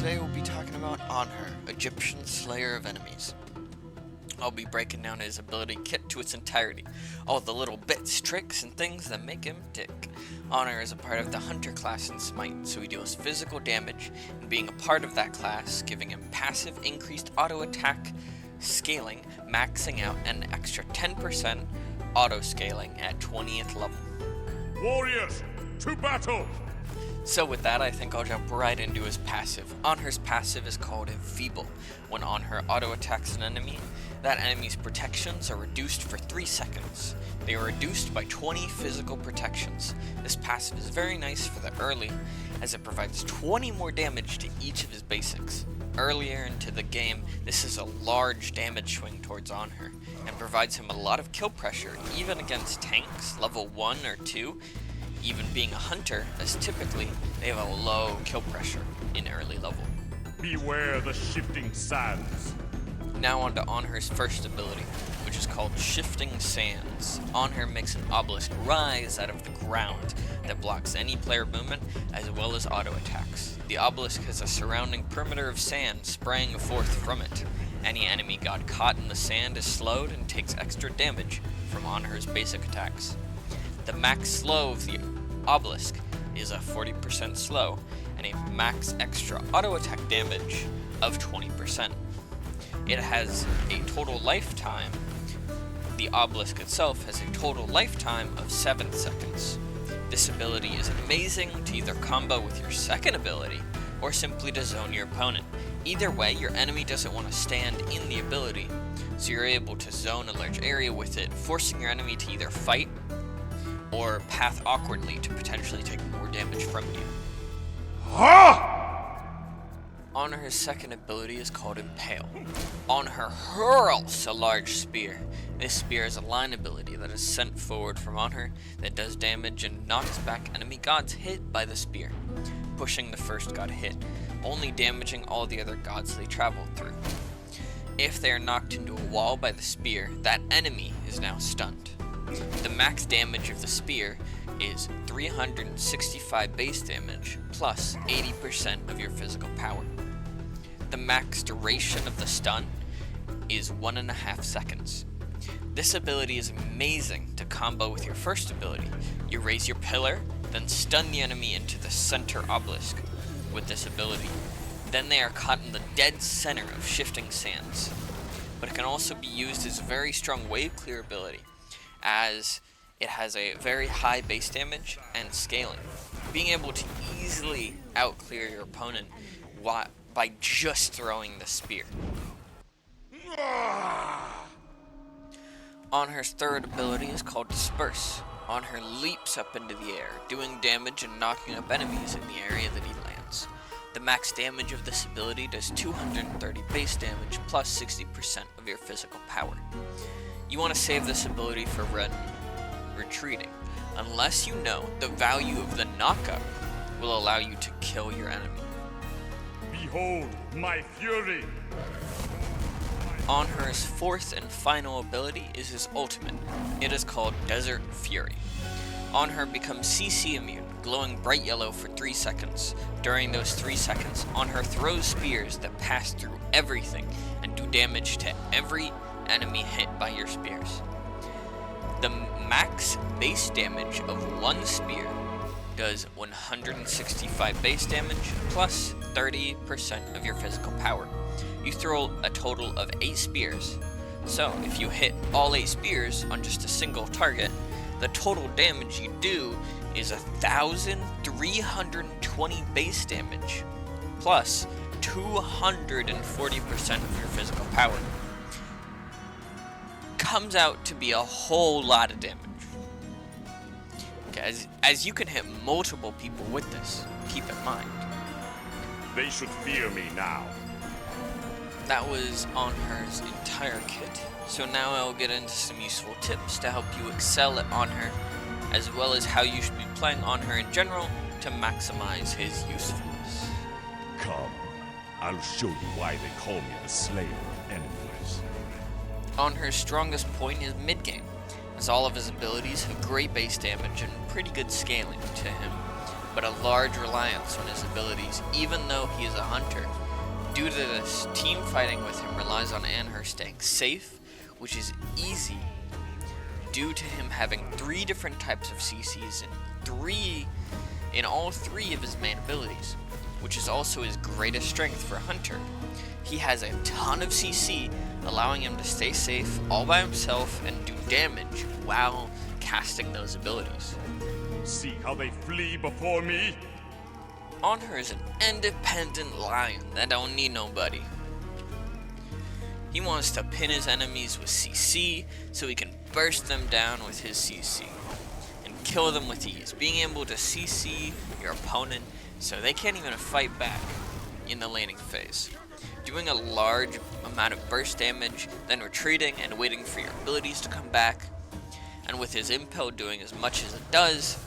today we'll be talking about Anhur, Egyptian Slayer of Enemies. I'll be breaking down his ability kit to its entirety, all the little bits, tricks, and things that make him tick. Anhur is a part of the Hunter class in Smite, so he deals physical damage, and being a part of that class, giving him passive increased auto attack scaling, maxing out an extra 10% auto scaling at 20th level. Warriors, to battle! So with that, I think I'll jump right into his passive. Anhur's passive is called Enfeeble. When Anhur auto-attacks an enemy, that enemy's protections are reduced for 3 seconds. They are reduced by 20 physical protections. This passive is very nice for the early, as it provides 20 more damage to each of his basics. Earlier into the game, this is a large damage swing towards Anhur, and provides him a lot of kill pressure, even against tanks, level 1 or 2, even being a hunter, as typically they have a low kill pressure in early level. Beware the shifting sands. Now on to Anhur's first ability, which is called Shifting Sands. Anhur makes an obelisk rise out of the ground that blocks any player movement as well as auto attacks. The obelisk has a surrounding perimeter of sand spraying forth from it. Any enemy got caught in the sand is slowed and takes extra damage from Anhur's basic attacks. The max slow of the obelisk is a 40% slow and a max extra auto attack damage of 20%. It has a total lifetime. The obelisk itself has a total lifetime of 7 seconds. This ability is amazing to either combo with your second ability or simply to zone your opponent. Either way, your enemy doesn't want to stand in the ability, so you're able to zone a large area with it, forcing your enemy to either fight or path awkwardly to potentially take more damage from you. Anhur's second ability is called Impale. Anhur hurls a large spear. This spear is a line ability that is sent forward from Anhur that does damage and knocks back enemy gods hit by the spear, pushing the first god hit, only damaging all the other gods they traveled through. If they are knocked into a wall by the spear, that enemy is now stunned. The max damage of the spear is 365 base damage plus 80% of your physical power. The max duration of the stun is 1.5 seconds. This ability is amazing to combo with your first ability. You raise your pillar, then stun the enemy into the center obelisk with this ability. Then they are caught in the dead center of Shifting Sands. But it can also be used as a very strong wave clear ability, as it has a very high base damage and scaling, being able to easily outclear your opponent by just throwing the spear. Anhur's third ability is called Disperse. Anhur leaps up into the air, doing damage and knocking up enemies in the area that he lands. The max damage of this ability does 230 base damage plus 60% of your physical power. You want to save this ability for retreating, unless you know the value of the knockup will allow you to kill your enemy. Behold my fury! Anhur's fourth and final ability is his ultimate. It is called Desert Fury. Anhur becomes CC immune, glowing bright yellow for 3 seconds. During those 3 seconds, Anhur throws spears that pass through everything and do damage to every enemy hit by your spears. The max base damage of one spear does 165 base damage plus 30% of your physical power. You throw a total of 8 spears, so if you hit all 8 spears on just a single target, the total damage you do is 1,320 base damage plus 240% of your physical power. Comes out to be a whole lot of damage. Okay, as you can hit multiple people with this, keep in mind. They should fear me now. That was Anhur's entire kit. So now I'll get into some useful tips to help you excel at Anhur, as well as how you should be playing Anhur in general to maximize his usefulness. Come, I'll show you why they call me the Slayer of Enemies. Anhur's strongest point is mid-game, as all of his abilities have great base damage and pretty good scaling to him. but a large reliance on his abilities even though he is a hunter. Due to this, team fighting with him relies on Anhur staying safe, which is easy due to him having 3 different types of CCs in all 3 of his main abilities, which is also his greatest strength for a hunter. He has a ton of CC, allowing him to stay safe all by himself and do damage while casting those abilities. See how they flee before me? Anhur is an independent lion that don't need nobody. He wants to pin his enemies with CC so he can burst them down with his CC and kill them with ease, being able to CC your opponent so they can't even fight back in the laning phase. Doing a large amount of burst damage, then retreating and waiting for your abilities to come back, and with his impel doing as much as it does,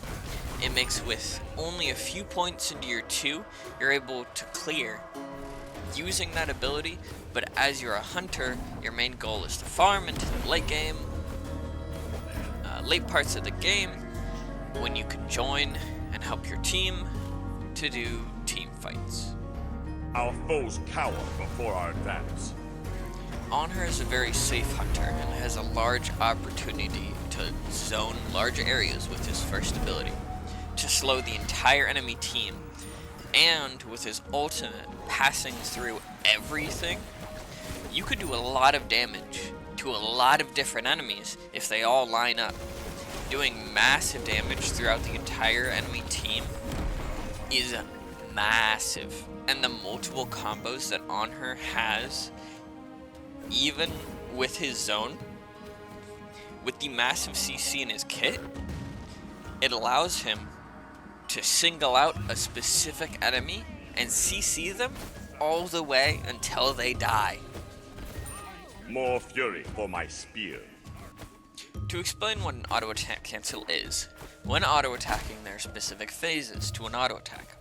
it makes with only a few points into your 2, you're able to clear using that ability. But as you're a hunter, your main goal is to farm into the late game, late parts of the game, when you can join and help your team to do team fights. Our foes cower before our advance. Anhur is a very safe hunter and has a large opportunity to zone large areas with his first ability, to slow the entire enemy team, and with his ultimate passing through everything, you could do a lot of damage to a lot of different enemies if they all line up. Doing massive damage throughout the entire enemy team is massive, and the multiple combos that Anhur has, even with his zone, with the massive CC in his kit, it allows him to single out a specific enemy and CC them all the way until they die. More fury for my spear. To explain what an auto attack cancel is, when auto attacking there are specific phases to an auto attack.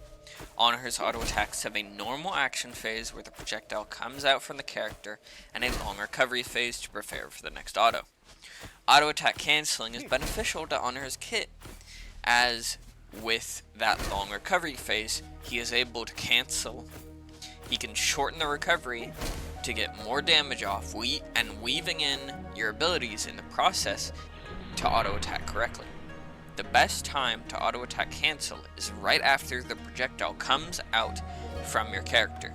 Anhur's auto attacks have a normal action phase where the projectile comes out from the character and a long recovery phase to prepare for the next auto. Auto attack canceling is beneficial to Anhur's kit, as with that long recovery phase, he is able to cancel. He can shorten the recovery to get more damage off, and weaving in your abilities in the process to auto attack correctly. The best time to auto attack cancel is right after the projectile comes out from your character.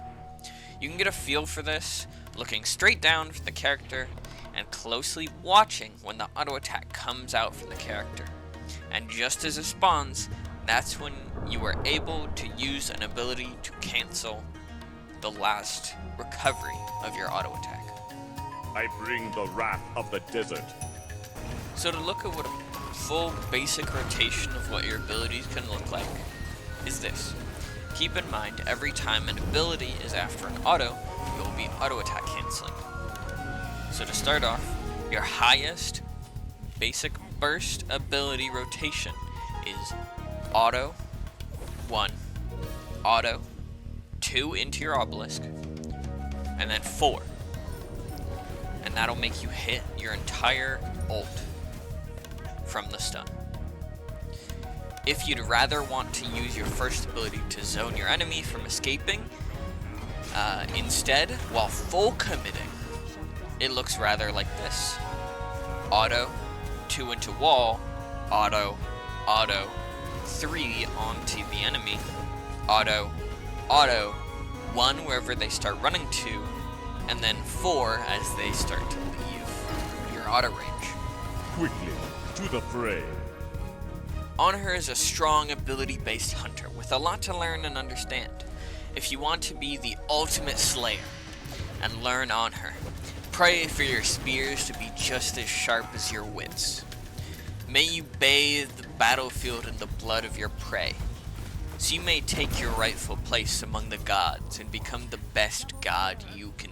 You can get a feel for this looking straight down from the character and closely watching when the auto attack comes out from the character. And just as it spawns, that's when you are able to use an ability to cancel the last recovery of your auto attack. I bring the wrath of the desert. So to look at what a full basic rotation of what your abilities can look like is this. Keep in mind, every time an ability is after an auto, you will be auto attack canceling. So to start off, your highest basic burst ability rotation is auto, 1, auto, 2 into your obelisk, and then 4. And that'll make you hit your entire ult from the stun. If you'd rather want to use your first ability to zone your enemy from escaping, instead, while full committing, it looks rather like this. Auto, 2 into wall, auto, auto, 3 onto the enemy, auto, auto, 1 wherever they start running to, and then 4 as they start to leave your auto range. Quickly, to the fray. Anhur is a strong ability-based hunter with a lot to learn and understand. If you want to be the ultimate slayer and learn Anhur, pray for your spears to be just as sharp as your wits. May you bathe the battlefield in the blood of your prey, so you may take your rightful place among the gods and become the best god you can